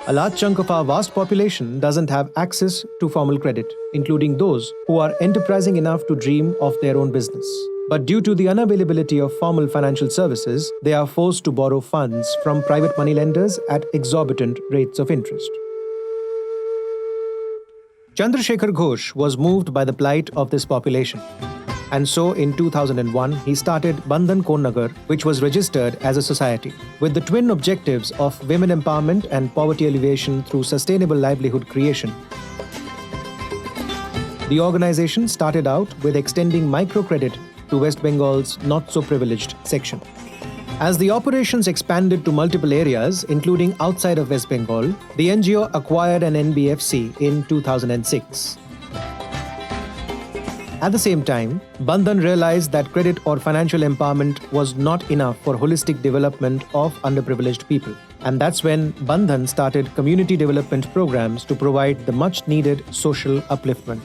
A large chunk of our vast population doesn't have access to formal credit, including those who are enterprising enough to dream of their own business. But due to the unavailability of formal financial services, they are forced to borrow funds from private moneylenders at exorbitant rates of interest. Chandrasekhar Ghosh was moved by the plight of this population. And so in 2001, he started Bandhan A, which was registered as a society, with the twin objectives of women empowerment and poverty alleviation through sustainable livelihood creation. The organization started out with extending microcredit to West Bengal's not-so-privileged section. As the operations expanded to multiple areas, including outside of West Bengal, the NGO acquired an NBFC in 2006. At the same time, Bandhan realized that credit or financial empowerment was not enough for holistic development of underprivileged people. And that's when Bandhan started community development programs to provide the much-needed social upliftment.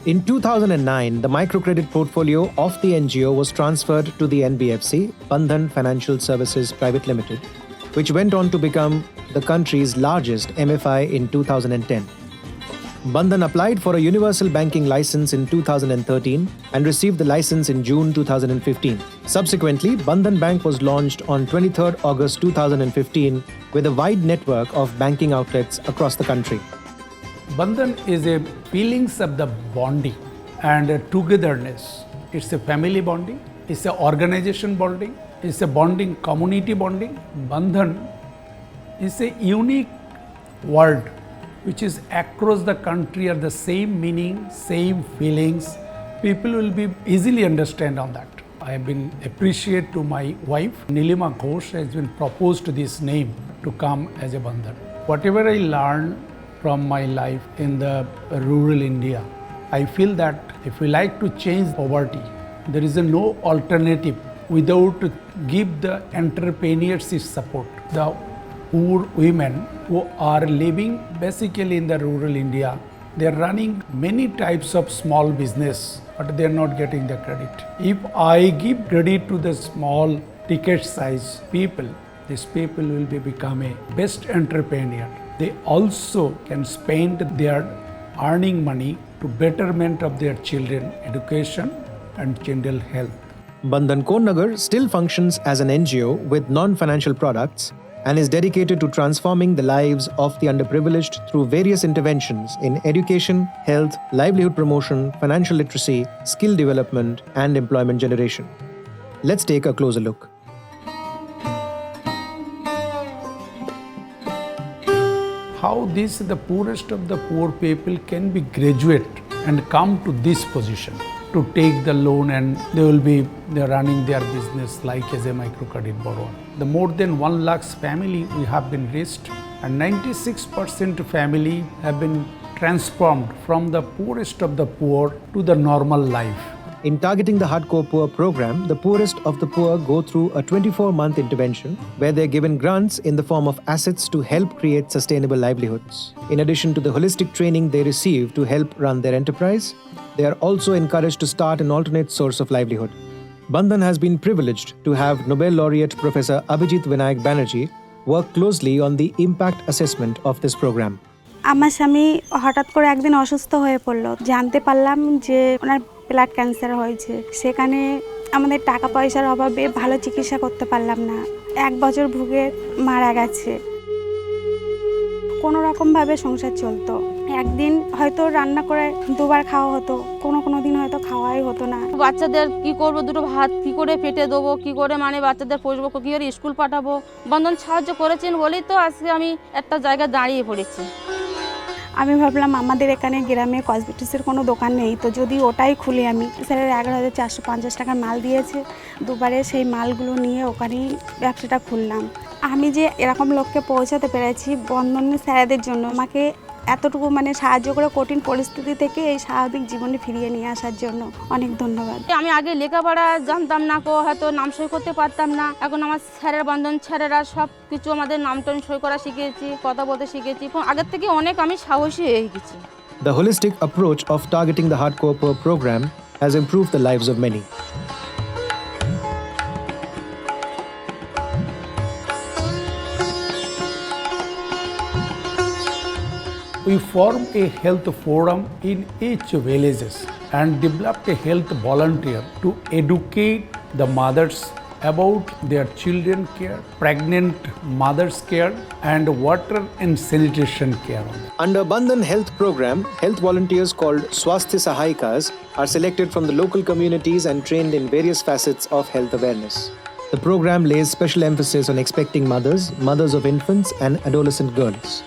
In 2009, the microcredit portfolio of the NGO was transferred to the NBFC, Bandhan Financial Services Private Limited, which went on to become the country's largest MFI in 2010. Bandhan applied for a universal banking license in 2013 and received the license in June 2015. Subsequently, Bandhan Bank was launched on 23rd August 2015 with a wide network of banking outlets across the country. Bandhan is a feelings of the bonding and a togetherness. It's a family bonding, it's a organization bonding, it's a bonding, community bonding. Bandhan is a unique word which is across the country are the same meaning, same feelings. People will be easily understand on that. I have been appreciate to my wife, Nilima Ghosh has been proposed this name to come as a Bandhan. Whatever I learned from my life in the rural India, I feel that if we like to change poverty, there is no alternative without give the entrepreneurship support. The poor women who are living basically in the rural India, they are running many types of small business, but they are not getting the credit. If I give credit to the small ticket size people, these people will become a best entrepreneur. They also can spend their earning money to betterment of their children education and general health. Bandhan Nagar still functions as an NGO with non-financial products and is dedicated to transforming the lives of the underprivileged through various interventions in education, health, livelihood promotion, financial literacy, skill development, and employment generation. Let's take a closer look. How the poorest of the poor people can be graduate and come to this position to take the loan, and they're running their business like as a microcredit borrower. The more than 1 lakh family we have been reached, and 96% family have been transformed from the poorest of the poor to the normal life. In targeting the Hardcore Poor program, the poorest of the poor go through a 24-month intervention where they're given grants in the form of assets to help create sustainable livelihoods. In addition to the holistic training they receive to help run their enterprise, they are also encouraged to start an alternate source of livelihood. Bandhan has been privileged to have Nobel laureate Professor Abhijit Vinayak Banerjee work closely on the impact assessment of this program. আমার স্বামী হঠাৎ করে একদিন অসুস্থ হয়ে পড়লো, জানতে পারলাম যে ওনার ব্লাড ক্যান্সার হয়েছে। সেখানে আমাদের টাকা পয়সার অভাবে ভালো চিকিৎসা করতে পারলাম না। 1 বছর ভুগে মারা গেছে। কোনো রকম ভাবে সংসার চলতো। একদিন হয়তো রান্না করে দুবার খাওয়া হতো, কোনো দিন হয়তো খাওয়াই হতো না। বাচ্চাদের কি করব, দুটো ভাত কি করে পেটে দেবো, কি করে বাচ্চাদের পোষবো, কি করে স্কুল পাঠাবো। বন্ধন সাহায্য করেছেন বলেই তো আজকে আমি একটা জায়গায় দাঁড়িয়ে পড়েছি। আমি ভাবলাম আমাদের এখানে গ্রামে কসমেটিক্সের কোনো দোকান নেই, তো যদি ওটাই খুলি আমি। স্যারের 11,450 টাকার মাল দিয়েছে, দুবারে সেই মালগুলো নিয়ে ওখানেই ব্যবসাটা খুললাম। আমি যে এরকম লোককে পৌঁছাতে পেরেছি বন্ধন স্যারেদের জন্য, আমাকে এতটুকু সাহায্য করে কঠিন পরিস্থিতি থেকে এই স্বাভাবিক জীবনে ফিরিয়ে নিয়ে আসার জন্য অনেক ধন্যবাদ। আমি আগে লেখাপড়া জানতাম না, হয়তো নাম সই করতে পারতাম না। এখন আমার স্যারের বন্ধন স্যারেরা সব কিছু আমাদের নামটন সই করা শিখিয়েছি, কথা বলতে শিখেছি। আগের থেকে অনেক আমি সাহসী হয়ে গেছি। The holistic approach of targeting the Hardcore Poor program has improved the lives of many. We formed a health forum in each villages and developed a health volunteer to educate the mothers about their children care, pregnant mothers care, and water and sanitation care. Under Bandhan Health Program, health volunteers called Swasthya Sahayikas are selected from the local communities and trained in various facets of health awareness. The program lays special emphasis on expecting mothers, mothers of infants, and adolescent girls.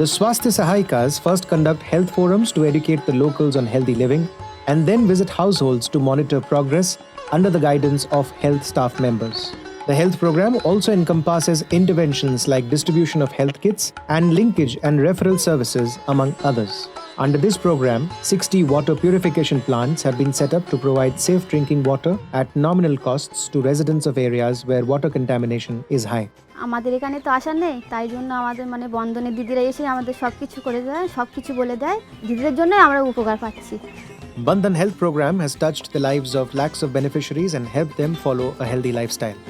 The Swasthya Sahayikas first conduct health forums to educate the locals on healthy living and then visit households to monitor progress under the guidance of health staff members. The health program also encompasses interventions like distribution of health kits and linkage and referral services, among others. Under this program, 60 water purification plants have been set up to provide safe drinking water at nominal costs to residents of areas where water contamination is high. আমাদের এখানে তো আশা নেই, তাই জন্য আমাদের বন্ধনের দিদিরা এসে আমাদের সব কিছু করে দেয়, সব কিছু বলে দেয়, দিদিদের জন্যই আমরা উপকার পাচ্ছি। Bandhan Health Program has touched the lives of lakhs of beneficiaries and helped them follow a healthy lifestyle.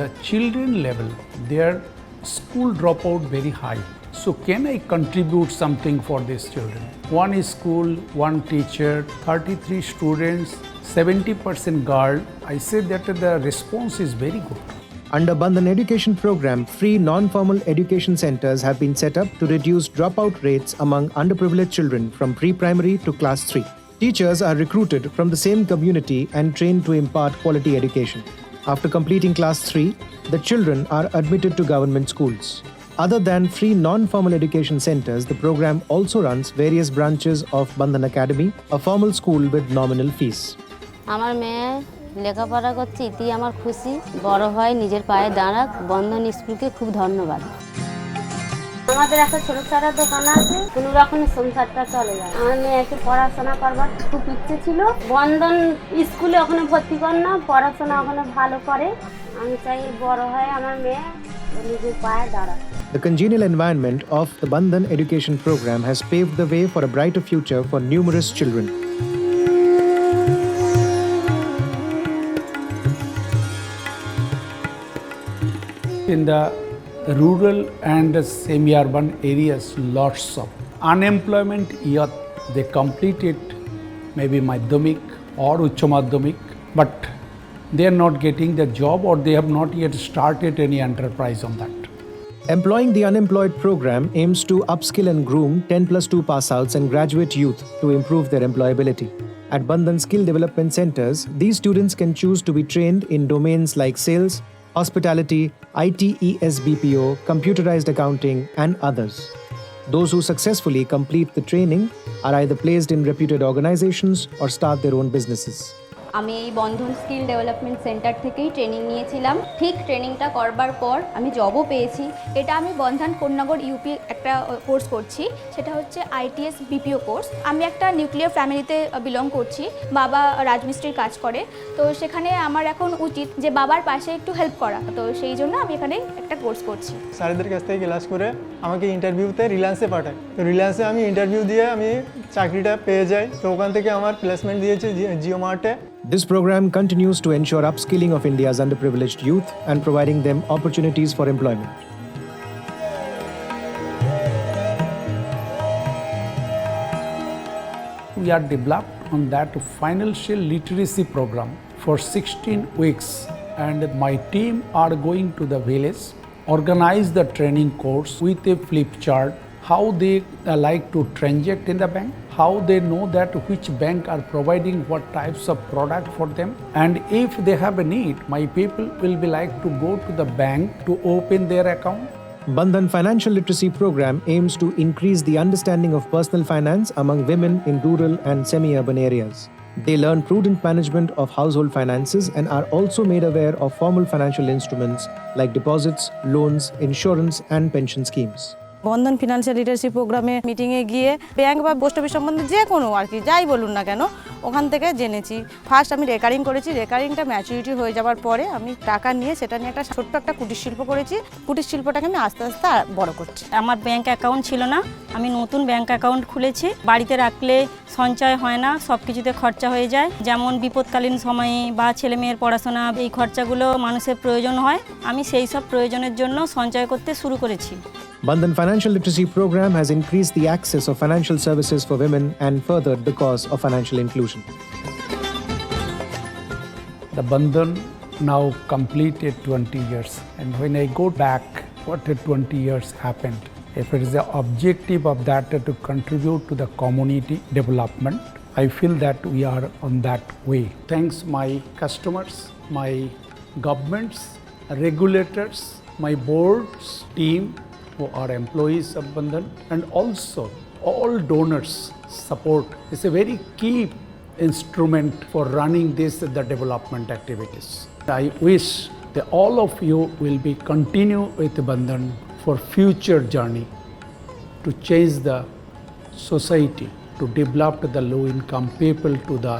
The children level, their school dropout very high. So can I contribute something for these children? One school, one teacher, 33 students, 70% girl. I said that the response is very good. Under Bandhan Education Program, free non-formal education centers have been set up to reduce dropout rates among underprivileged children from pre-primary to class 3. Teachers are recruited from the same community and trained to impart quality education. After completing class 3, the children are admitted to government schools. Other than free non-formal education centers, the program also runs various branches of Bandhan Academy, a formal school with nominal fees. আমার মেয়ে লেখাপড়া করছে, এতেই আমার খুশি। বড় হয় নিজের পায়ে দাঁড়াক। বন্ধন স্কুলকে খুব ধন্যবাদ। আমাদের একটা ছোট চারা দোকান আছে, কোনো রকমের সংসারটা চলে যায়। আমার মেয়েকে পড়াশোনা করবার খুব ইচ্ছে ছিল। বন্ধন স্কুলে ওখানে ভর্তি কর না, পড়াশোনা ওখানে ভালো করে। আমি চাই বড় হয় আমার মেয়ে নিজের পায়ে দাঁড়াক। The congenial environment of the Bandhan Education Program has paved the way for a brighter future for numerous children. In the rural and semi-urban areas, lots of unemployment youth, they completed maybe Madhyamik or Ucha Madhyamik, but they are not getting the job or they have not yet started any enterprise on that. Employing the Unemployed Program aims to upskill and groom 10+2 pass-outs and graduate youth to improve their employability. At Bandhan Skill Development Centers, these students can choose to be trained in domains like sales, hospitality, ITES BPO, computerized accounting, and others. Those who successfully complete the training are either placed in reputed organizations or start their own businesses. আমি এই বন্ধন skill development centre থেকেই training নিয়েছিলাম। ঠিক ট্রেনিংটা করবার পর আমি জবও পেয়েছি। এটা আমি বন্ধন কোন্নগর ইউপি একটা কোর্স করছি, সেটা হচ্ছে ITS BPO কোর্স। আমি একটা নিউক্লিয়ার ফ্যামিলিতে বিলং করছি, বাবা রাজমিস্ত্রির কাজ করে, তো সেখানে আমার এখন উচিত যে বাবার পাশে একটু হেল্প করা, তো সেই জন্য আমি এখানে একটা কোর্স করছি। স্যারদের কাছ থেকে ক্লাস করে আমাকে ইন্টারভিউতে রিলায়েন্সে পাঠায়, তো রিলায়েন্সে আমি ইন্টারভিউ দিয়ে আমি চাকরিটা পেয়ে যাই, তো ওখান থেকে আমার প্লেসমেন্ট দিয়েছে Jio মার্টে। This program continues to ensure upskilling of India's underprivileged youth and providing them opportunities for employment. We are developed on that financial literacy program for 16 weeks, and my team are going to the village, organize the training course with a flip chart, how they like to transact in the bank, how they know that which bank are providing what types of product for them, and if they have a need, my people will be like to go to the bank to open their account. Bandhan Financial Literacy Program aims to increase the understanding of personal finance among women in rural and semi-urban areas. They learn prudent management of household finances and are also made aware of formal financial instruments like deposits, loans, insurance, and pension schemes. Bandhan financial literacy প্রোগ্রামে মিটিংয়ে গিয়ে bank বা post office সম্বন্ধে যে কোনো আর কি যাই বলুন না কেন ওখান থেকে জেনেছি। ফার্স্ট আমি রেকারিং করেছি, রেকারিংটা ম্যাচুরিটি হয়ে যাওয়ার পরে আমি টাকা নিয়ে সেটা নিয়ে একটা ছোট্ট একটা কুটির শিল্প করেছি। কুটির শিল্পটাকে আমি আস্তে আস্তে বড় করছি। আমার ব্যাংক অ্যাকাউন্ট ছিল না, আমি নতুন ব্যাংক অ্যাকাউন্ট খুলেছি। বাড়িতে রাখলে সঞ্চয় হয় না, সব কিছুতে খরচা হয়ে যায়, যেমন বিপদকালীন সময়ে বা ছেলে মেয়ের পড়াশোনা, এই খরচাগুলো মানুষের প্রয়োজন হয়। আমি সেই সব প্রয়োজনের জন্য সঞ্চয় করতে শুরু করেছি। Bandhan Financial Literacy Program has increased the access of financial services for women and furthered the cause of financial inclusion. The Bandhan now completed 20 years, and when I go back, what the 20 years happened? If it is the objective of that to contribute to the community development, I feel that we are on that way. Thanks my customers, my governments, regulators, my boards, team who are employees of Bandhan, and also all donors support is a very key instrument for running the development activities. I wish that all of you will be continue with Bandhan for future journey to change the society, to develop the low income people to the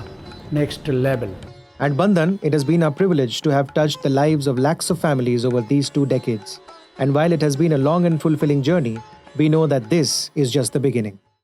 next level. At Bandhan, it has been our privilege to have touched the lives of lakhs of families over these 2 decades. And while it has been a long and fulfilling journey, we know that this is just the beginning.